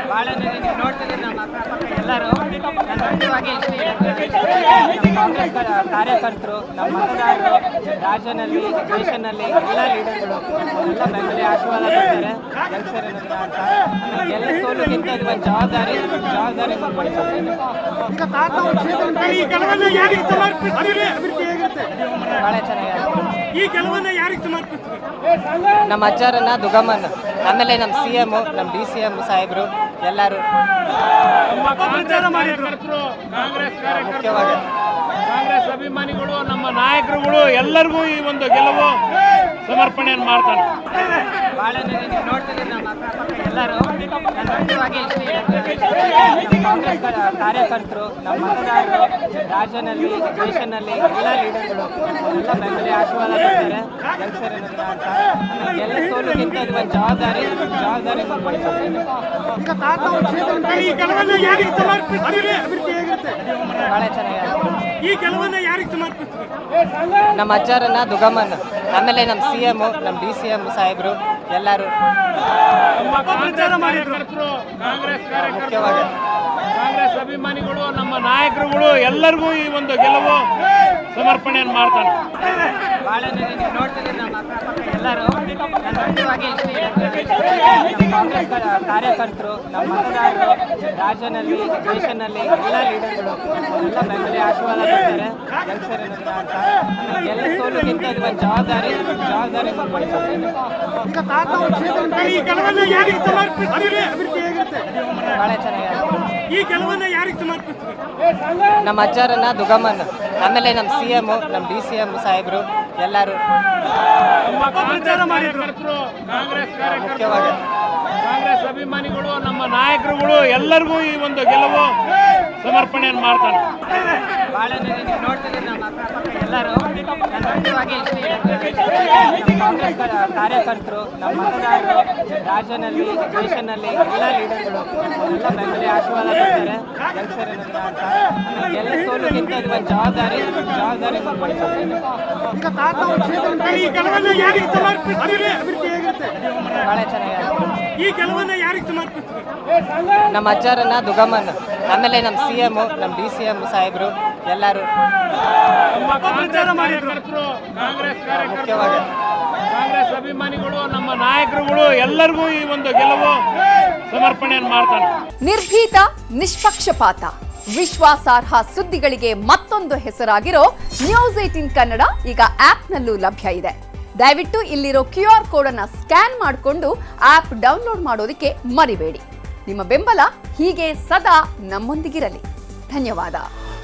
ಬಾಳೆನಲ್ಲಿ ನೀವು ನೋಡ್ತಿದ್ದೀರಿ ನಮ್ಮ ಅಕ್ಕಪಕ್ಕ ಎಲ್ಲರೂ ನನ್ನ ಮುಖ್ಯವಾಗಿ ಕಾಂಗ್ರೆಸ್ ಕಾರ್ಯಕರ್ತರು, ನಮ್ಮ ಮತದಾರರು, ರಾಜ್ಯದಲ್ಲಿ ದೇಶದಲ್ಲಿ ಎಲ್ಲ ಲೀಡರ್ಗಳು ಎಲ್ಲ ಬೆಂಬಲ ಆಶೀರ್ವಾದ ಕೊಡ್ತಾರೆ ಕೆಲಸರೇನಂತ ಅಂತ. ಎಲ್ಲ ಸೋಲುಗಿಂತ ಇದು ಒಂದು ಜವಾಬ್ದಾರಿ ಭಾಳ ಚೆನ್ನಾಗಿದೆ. ನಮ್ಮ ಅಜ್ಜಾರನ್ನ ದುಗಮನ್, ಆಮೇಲೆ ನಮ್ಮ CM, ನಮ್ಮ DCM ಸಾಹೇಬರು ಎಲ್ಲರೂ ಮುಖ್ಯವಾಗಿ ಕಾಂಗ್ರೆಸ್ ಅಭಿಮಾನಿಗಳು, ನಮ್ಮ ನಾಯಕರುಗಳು ಎಲ್ಲರಿಗೂ ಈ ಒಂದು ಗೆಲುವು ಸಮರ್ಪಣೆಯನ್ನು ಮಾಡ್ತಾರೆ. ಬಾಳೆನಲ್ಲಿ ನೀವು ನೋಡ್ತಿದ್ದೀರಿ ನಮ್ಮ ಅಕ್ಕಪಕ್ಕ ಎಲ್ಲರೂ ನನ್ನ ಮುಖ್ಯವಾಗಿ ಕಾಂಗ್ರೆಸ್ ಕಾರ್ಯಕರ್ತರು, ನಮ್ಮ ಮತದಾರರು, ರಾಜ್ಯದಲ್ಲಿ ದೇಶದಲ್ಲಿ ಎಲ್ಲ ಲೀಡರ್ಗಳು ಎಲ್ಲ ಬೆಂಬಲ ಆಶೀರ್ವಾದ ಕೊಡ್ತಾರೆ ಕೆಲಸರೇನಂತ ಅಂತ. ಎಲ್ಲ ಸೋಲುಗಿಂತ ಇದು ಒಂದು ಜವಾಬ್ದಾರಿ ಭಾಳ ಚೆನ್ನಾಗಿದೆ. ನಮ್ಮ ಅಜ್ಜಾರನ್ನ ದುಗಮನ್, ಆಮೇಲೆ ನಮ್ಮ CM, ನಮ್ಮ DCM ಸಾಹೇಬರು ಎಲ್ಲರೂ ಮುಖ್ಯವಾಗಿ ಕಾಂಗ್ರೆಸ್ ಅಭಿಮಾನಿಗಳು, ನಮ್ಮ ನಾಯಕರುಗಳು ಎಲ್ಲರಿಗೂ ಈ ಒಂದು ಗೆಲುವು ಸಮರ್ಪಣೆಯನ್ನು ಮಾಡ್ತಾರೆ. ಬಾಳೆನಲ್ಲಿ ನೀವು ನೋಡ್ತಿದ್ದೀರಿ ನಮ್ಮ ಅಕ್ಕಪಕ್ಕ ಎಲ್ಲರೂ ನನ್ನ ಮುಖ್ಯವಾಗಿ ಕಾಂಗ್ರೆಸ್ ಕಾರ್ಯಕರ್ತರು, ನಮ್ಮ ಮತದಾರರು, ರಾಜ್ಯದಲ್ಲಿ ದೇಶದಲ್ಲಿ ಎಲ್ಲ ಲೀಡರ್ಗಳು ಎಲ್ಲ ಬೆಂಬಲ ಆಶೀರ್ವಾದ ಕೊಡ್ತಾರೆ ಕೆಲಸರೇನಂತ ಅಂತ. ಎಲ್ಲ ಸೋಲುಗಿಂತ ಇದು ಒಂದು ಜವಾಬ್ದಾರಿ ಭಾಳ ಚೆನ್ನಾಗಿದೆ. ನಮ್ಮ ಅಜ್ಜಾರನ್ನ ದುಗಮನ್, ಆಮೇಲೆ ನಮ್ಮ CM, ನಮ್ಮ DCM ಸಾಹೇಬರು ಎಲ್ಲರೂ ಮುಖ್ಯವಾಗಿ ಕಾಂಗ್ರೆಸ್ ಅಭಿಮಾನಿಗಳು, ನಮ್ಮ ನಾಯಕರುಗಳು ಎಲ್ಲರಿಗೂ ಈ ಒಂದು ಗೆಲುವು ಸಮರ್ಪಣೆಯನ್ನು ಮಾಡ್ತಾರೆ. ಬಾಳೆನಲ್ಲಿ ನೀವು ನೋಡ್ತಿದ್ದೀರಿ ನಮ್ಮ ಅಕ್ಕಪಕ್ಕ ಎಲ್ಲರೂ ನನ್ನ ಮುಖ್ಯವಾಗಿ ಕಾಂಗ್ರೆಸ್ ಕಾರ್ಯಕರ್ತರು, ನಮ್ಮ ಮತದಾರರು, ರಾಜ್ಯದಲ್ಲಿ ದೇಶದಲ್ಲಿ ಎಲ್ಲ ಲೀಡರ್ಗಳು ಎಲ್ಲ ಬೆಂಬಲ ಆಶೀರ್ವಾದ ಕೊಡ್ತಾರೆ ಕೆಲಸರೇನಂತ ಅಂತ. ಎಲ್ಲ ಸೋಲುಗಿಂತ ಇದು ಒಂದು ಜವಾಬ್ದಾರಿ ಭಾಳ ಚೆನ್ನಾಗಿದೆ. ನಮ್ಮ ಅಜ್ಜಾರನ್ನ ದುಗಮನ್, ಆಮೇಲೆ ನಮ್ಮ CM, ನಮ್ಮ DCM ಸಾಹೇಬರು ಎಲ್ಲರೂ ಮುಖ್ಯವಾಗಿ ಕಾಂಗ್ರೆಸ್ ಅಭಿಮಾನಿಗಳು, ನಮ್ಮ ನಾಯಕರುಗಳು ಎಲ್ಲರಿಗೂ ಈ ಒಂದು ಗೆಲುವು ಸಮರ್ಪಣೆಯನ್ನು ಮಾಡ್ತಾರೆ. ನಿರ್ಭೀತ, ನಿಷ್ಪಕ್ಷಪಾತ, ವಿಶ್ವಾಸಾರ್ಹ ಸುದ್ದಿಗಳಿಗೆ ಮತ್ತೊಂದು ಹೆಸರಾಗಿರೋ News18 ಕನ್ನಡ ಈಗ ಆಪ್ನಲ್ಲೂ ಲಭ್ಯ ಇದೆ. ದಯವಿಟ್ಟು ಇಲ್ಲಿರೋ QR ಕೋಡ್ ಅನ್ನ ಸ್ಕ್ಯಾನ್ ಮಾಡಿಕೊಂಡು ಆಪ್ ಡೌನ್ಲೋಡ್ ಮಾಡೋದಕ್ಕೆ ಮರಿಬೇಡಿ. ನಿಮ್ಮ ಬೆಂಬಲ ಹೀಗೆ ಸದಾ ನಮ್ಮೊಂದಿಗಿರಲಿ. ಧನ್ಯವಾದ.